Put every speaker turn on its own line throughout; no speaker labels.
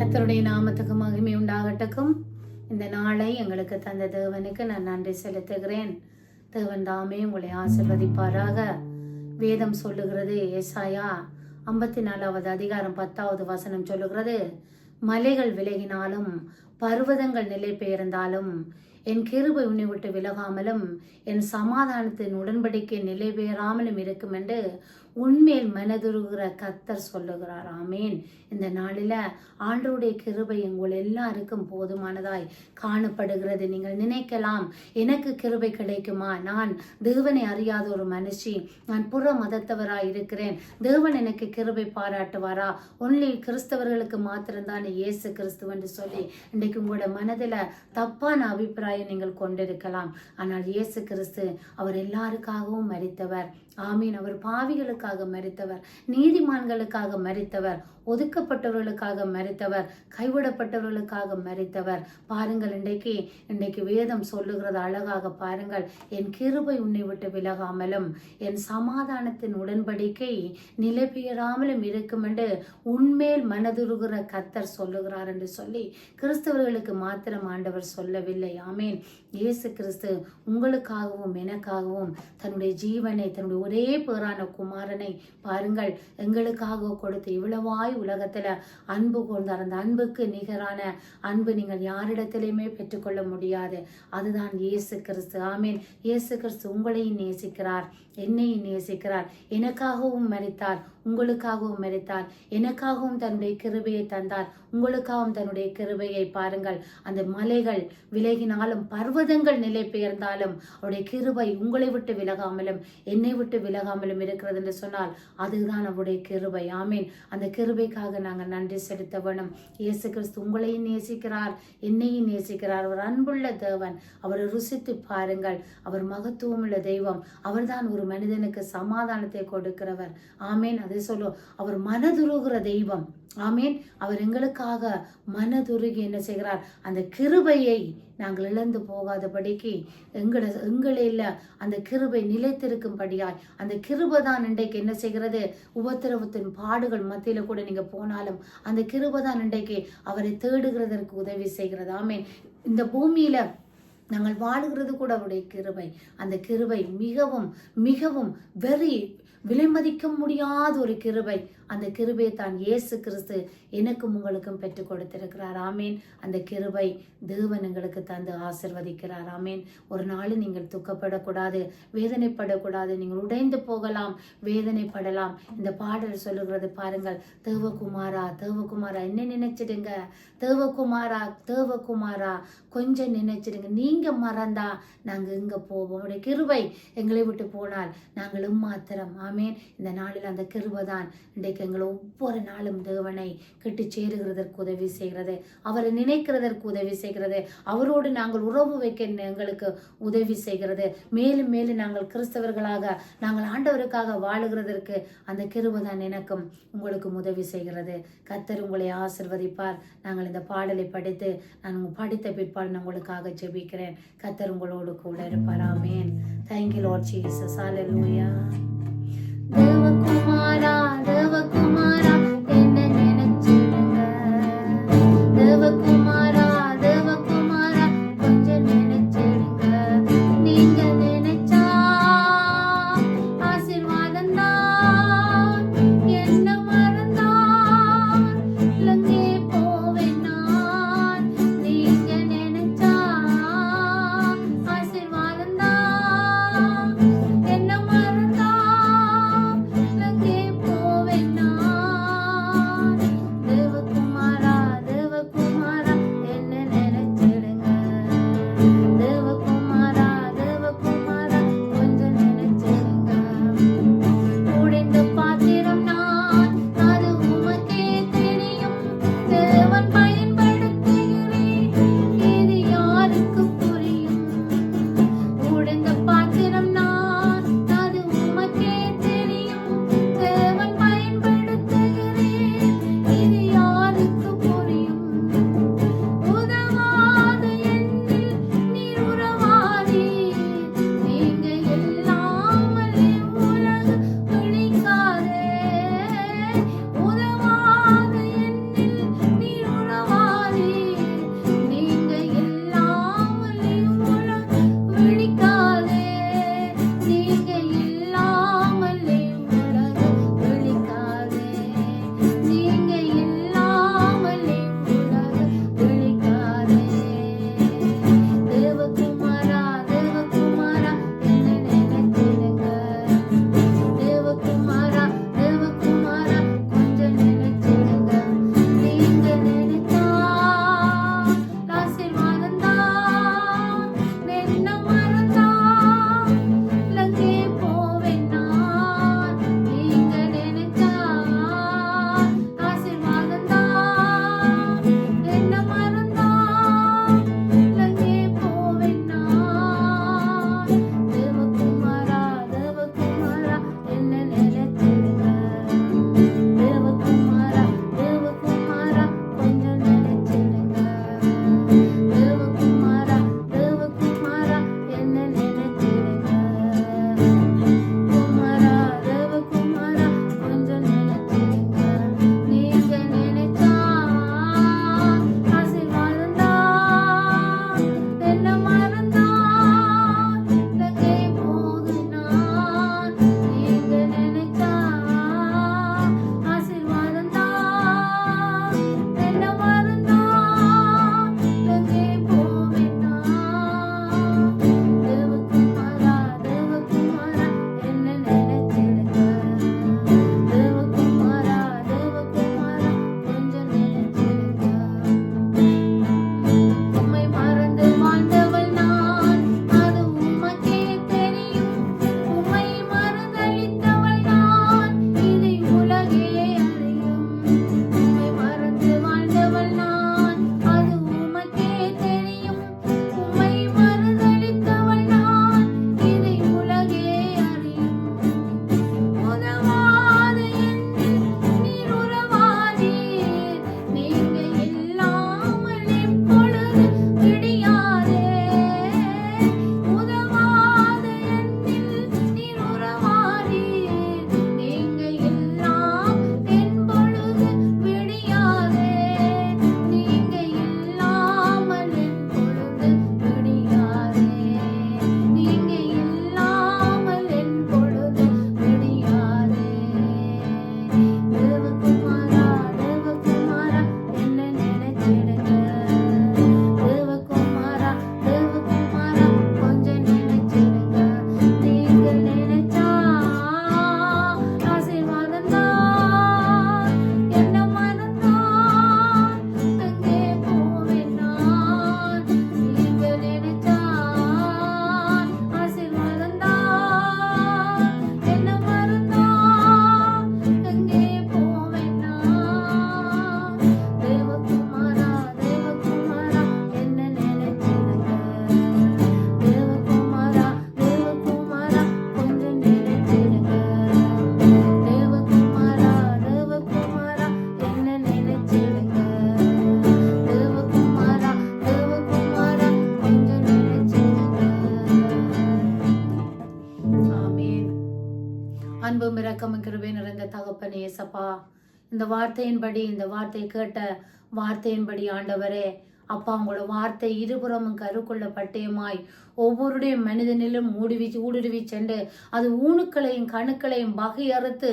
கர்த்தருடைய நாமத்துக்கு மகிமை உண்டாகட்டுக்கும். இந்த நாளை எங்களுக்கு தந்த தேவனுக்கு நான் நன்றி செலுத்துகிறேன். தேவன் தாமே உங்களை ஆசீர்வதிப்பாராக. வேதம் சொல்லுகிறது, ஏசாயா 54வது அதிகாரம் 10வது வசனம் சொல்லுகிறது, மலைகள் விலகினாலும் பர்வதங்கள் நிலை பெயர்ந்தாலும் என் கிருபை உன்னை விட்டு விலகாமலும் என் சமாதானத்தின் உடன்படிக்கை நிலை பெயராமலும் இருக்கும் என்று உண்மையில் மனதுருகிற கர்த்தர் சொல்லுகிறார். ஆமேன். இந்த நாளில் ஆண்டவருடைய கிருபை உங்கள் எல்லாருக்கும் போதுமானதாய் காணப்படுகிறது. நீங்கள் நினைக்கலாம், எனக்கு கிருபை கிடைக்குமா? நான் தேவனை அறியாத ஒரு மனுஷி, நான் புற மதத்தவராய் இருக்கிறேன், தேவன் எனக்கு கிருபை பாராட்டுவாரா? ஒன்லி கிறிஸ்தவர்களுக்கு மாத்திரம்தான் இயேசு கிறிஸ்து என்று சொல்லி இன்றைக்கு உங்களோட மனதில் தப்பான அபிப்பிராயம் நீங்கள் கொண்டிருக்கலாம். ஆனால் இயேசு கிறிஸ்து அவர் எல்லாருக்காகவும் மரித்தவர். ஆமீன். அவர் பாவிகளுக்காக மரித்தவர், நீதிமான்களுக்காக மரித்தவர், ஒதுக்கப்பட்டவர்களுக்காக மரித்தவர், கைவிடப்பட்டவர்களுக்காக மரித்தவர். பாருங்கள், இன்றைக்கு வேதம் சொல்லுகிறது அழகாக பாருங்கள், என் கிருபை உன்னை விட்டு விலகாமலும் என் சமாதானத்தின் உடன்படிக்கை நிலை பெயராமலும் இருக்கும் என்று உண்மையில் மனதுருகிற கர்த்தர் சொல்லுகிறார் என்று சொல்லி கிறிஸ்தவர்களுக்கு மாத்திரம் ஆண்டவர் சொல்லவில்லை. ஆமேன். இயேசு கிறிஸ்து உங்களுக்காகவும் எனக்காகவும் தன்னுடைய ஜீவனை, தன்னுடைய ஒரே பேரான குமாரனை பாருங்கள் எங்களுக்காக கொடுத்து இவ்வளவாய் உலகத்துல அன்பு கொண்டார். அந்த அன்புக்கு நிகரான அன்பு நீங்கள் யாரிடத்திலையுமே பெற்றுக்கொள்ள முடியாது. அதுதான் இயேசு கிறிஸ்து. ஆமீன். இயேசு கிறிஸ்து உங்களையும் நேசிக்கிறார், என்னையும் நேசிக்கிறார். எனக்காகவும் மரித்தார், உங்களுக்காகவும் மரித்தார். எனக்காகவும் தன்னுடைய கிருபையை தந்தார், உங்களுக்காகவும் தன்னுடைய கிருபையை. பாருங்கள், அந்த மலைகள் விலகினாலும் பர்வதங்கள் நிலை பெயர்ந்தாலும் அவருடைய கிருபை உங்களை விட்டு விலகாமலும் என்னை விட்டு விலகாமலும் இருக்கிறது என்று சொன்னால் அதுதான் அவருடைய கிருபை. ஆமீன். அந்த கிருபைக்காக நாங்கள் நன்றி செலுத்த வேணும். இயேசு கிறிஸ்து உங்களையும் நேசிக்கிறார், என்னையும் நேசிக்கிறார். அவர் அன்புள்ள தேவன். அவரை ருசித்து பாருங்கள். அவர் மகத்துவமுள்ள தெய்வம். அவர்தான் ஒரு மனிதனுக்கு சமாதானத்தை கொடுக்கிறவர். ஆமீன். அதை சொல்லும், அவர் மனதுருகிற தெய்வம். ஆமீன். அவர் எங்களுக்காக மனதுருகி என்ன செய்கிறார்? அந்த கிருபையை நாங்கள் இழந்து போகாதபடிக்கு எங்களில் அந்த கிருபை நிலைத்திருக்கும்படியாய் அந்த கிருபை தான் இன்றைக்கு என்ன செய்கிறது? உபத்திரவத்தின் பாடுகள் மத்தியில கூட நீங்க போனாலும் அந்த கிருபை தான் இன்றைக்கு அவரை தேடுகிறதற்கு உதவி செய்கிறது. ஆமீன். இந்த பூமியில நாங்கள் வாழுகிறது கூட அவருடைய கிருபை. அந்த கிருபை மிகவும் மிகவும் விலைமதிக்க முடியாத ஒரு கிருபை. அந்த கிருபை தான் இயேசு கிறிஸ்து எனக்கும் உங்களுக்கும் பெற்றுக் கொடுத்திருக்கிறார். ஆமீன். அந்த கிருபை தேவன் எங்களுக்கு தந்து ஆசிர்வதிக்கிறார். ஆமீன். ஒரு நாள் நீங்கள் துக்கப்படக்கூடாது, வேதனைப்படக்கூடாது. நீங்கள் உடைந்து போகலாம், வேதனைப்படலாம். இந்த பாடல் சொல்லுகிறது பாருங்கள், தேவகுமாரா தேவகுமாரா என்ன நினைச்சிடுங்க, தேவகுமாரா தேவகுமாரா கொஞ்சம் நினைச்சிடுங்க, நீங்க மறந்தா நாங்க எங்க போவோம்? அவருடைய கிருபை எங்களை விட்டு போனால் நாங்கள் மாத்திரம். ஆமீன். இந்த நாளில் அந்த கிருபை தான் இன்றைக்கு எங்களை ஒவ்வொரு நாளும் தேவனை கிட்டு சேருகிறதற்கு உதவி செய்கிறது, அவரை நினைக்கிறதற்கு உதவி செய்கிறது, அவரோடு நாங்கள் உறவு வைக்க எங்களுக்கு உதவி செய்கிறது. மேலும் மேலும் நாங்கள் கிறிஸ்தவர்களாக நாங்கள் ஆண்டவருக்காக வாழுகிறதற்கு அந்த கிருபை தான் எனக்கும் உங்களுக்கும் உதவி செய்கிறது. கர்த்தர் உங்களை ஆசிர்வதிப்பார். நாங்கள் இந்த பாடலை படித்து நான் படித்த பிற்பாடு நான் உங்களுக்காக ஜெபிக்கிறேன். கர்த்தர் உங்களோடு கூட இருப்பார். ஆமென். Thank you Lord Jesus. Hallelujah. தேவகுமாரா தேவகுமாரா என்ன நினைச்சிடுங்க, தேவகுமாரா தேவகுமாரா கொஞ்சம் நினைச்சிடுங்க, நீங்க நினைச்சா ஆசீர்வாதம் தான், என்ன மறந்தா இலங்கே போவேன் நான், நீங்க நினைச்சா ஆசீர்வாதம் தான், என்ன மறந்தா இலங்கே போவேன் நான். இந்த வார்த்தையின்படி, இந்த வார்த்தை கேட்ட வார்த்தையின்படி ஆண்டவரே அப்பா, உங்களோட வார்த்தை இருபுறமும் கருக்குள்ள பட்டயமாய் ஒவ்வொருடைய மனிதனிலும் ஊடுருவி சென்று அது ஊணுக்களையும் கணுக்களையும் வகையறுத்து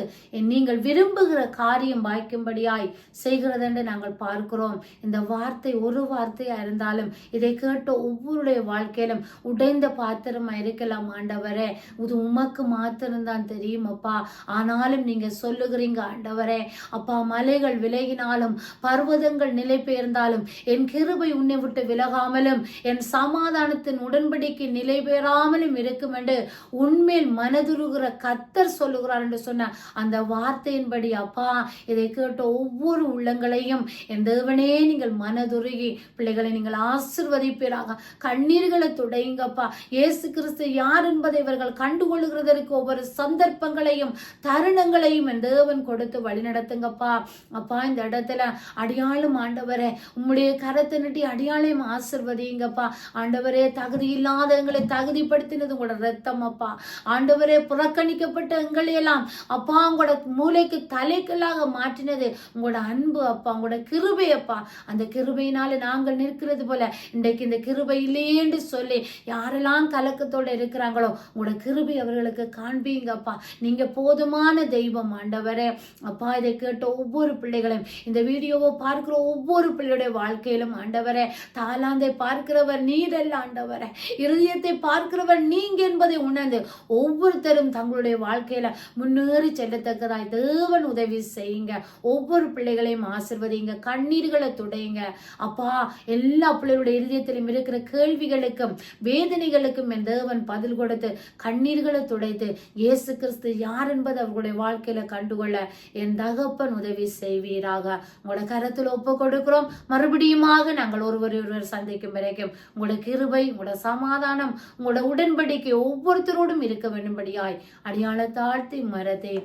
நீங்கள் விரும்புகிற காரியம் வாய்க்கும்படியாய் செய்கிறது என்று நாங்கள் பார்க்கிறோம். இந்த வார்த்தை ஒரு வார்த்தையா இருந்தாலும் இதை கேட்ட ஒவ்வொருடைய வாழ்க்கையிலும் உடைந்த பாத்திரமா இருக்கலாம் ஆண்டவரே. இது உமக்கு மாத்திரம்தான் தெரியும் அப்பா. ஆனாலும் நீங்க சொல்லுகிறீங்க ஆண்டவரே அப்பா, மலைகள் விலகினாலும் பர்வதங்கள் நிலை பெயர்ந்தாலும் என் கிருபை உன்னை விட்டு விலகாமலும் என் சமாதானத்தின் உடன்படி நிலை பெறாமலும் இருக்கும் என்று உண்மையில் மனதுருகிற கர்த்தர் சொல்லுகிறார் என்று சொன்ன அந்த வார்த்தையின்படி அப்பா, இதை கேட்ட ஒவ்வொரு உள்ளங்களையும் என் தேவனே நீங்கள் மனதுருகி பிள்ளைகளை நீங்கள் ஆசீர்வதிப்பீராக. கண்ணீர்களை துடையுங்கப்பா. இயேசு கிறிஸ்து யார் என்பதை இவர்கள் கண்டுகொள்ளுகிறதற்கு ஒவ்வொரு சந்தர்ப்பங்களையும் தருணங்களையும் என் தேவன் கொடுத்து வழி நடத்துங்கப்பா. அப்பா, இந்த இடத்துல அடியாளும் ஆண்டவரே உம்முடைய கரத்தை நீட்டி அடியாளையும் ஆசீர்வதிங்கப்பா. ஆண்டவரே, தகுதி இல்லாதவங்களை தகுதிப்படுத்தினது உங்களோட ரத்தம் அப்பா. ஆண்டவரே, புறக்கணிக்கப்பட்ட எங்களை எல்லாம் அப்பா உங்களோட மூளைக்கு தலைக்கல்லாக மாற்றினது உங்களோட அன்பு அப்பா, உங்களோட கிருபை அப்பா. அந்த கிருபையினால நாங்கள் நிற்கிறது போல இன்றைக்கு இந்த கிருபை இல்லையேன்னு சொல்லி யாரெல்லாம் கலக்கத்தோடு இருக்கிறாங்களோ உங்களோட கிருபை அவர்களுக்கு காண்பீங்கப்பா. நீங்க போதுமான தெய்வம் ஆண்டவரே அப்பா. இதை கேட்ட ஒவ்வொரு பிள்ளைகளையும், இந்த வீடியோவை பார்க்கிற ஒவ்வொரு பிள்ளையுடைய வாழ்க்கையிலும் ஆண்டவரே, தாளாந்தை பார்க்கிறவர் நீரல்ல ஆண்டவரே, இருதயத்தை பார்க்கிறவர் நீங்க என்பதை உணர்ந்து ஒவ்வொருத்தரும் தங்களுடைய வாழ்க்கையில முன்னேறி செல்லத்தக்கதாய் தேவன் உதவி செய்யுங்க. ஒவ்வொரு பிள்ளைகளையும் ஆசீர்வதிங்க, கண்ணீர்களை துடையுங்க அப்பா. எல்லா பிள்ளைகளுடைய இருதயத்திலும் இருக்கிற கேள்விகளுக்கும் வேதனைகளுக்கும் என் தேவன் பதில் கொடுத்து கண்ணீர்களை துடைத்து இயேசு கிறிஸ்து யார் என்பது அவர்களுடைய வாழ்க்கையில கண்டுகொள்ள என் தகப்பன் உதவி செய்வீராக. உங்களோட கரத்தில் ஒப்பு கொடுக்கிறோம். மறுபடியுமாக நாங்கள் ஒருவர் சந்திக்கும் வரைக்கும் உங்களோட கிருபை, உங்களோட சமாதானம், உங்களோட உடன்படிக்கை ஒவ்வொருத்தரோடும் இருக்க வேண்டும்படியாய் அடியாள தாழ்த்தி மரத்தை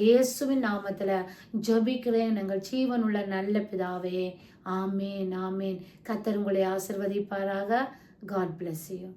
இயேசுவின் நாமத்துல ஜெபிக்கிறேன் எங்கள் ஜீவனுள்ள நல்ல பிதாவே. ஆமேன், ஆமேன். கர்த்தர் உங்களை ஆசீர்வதிப்பாராக. God bless you.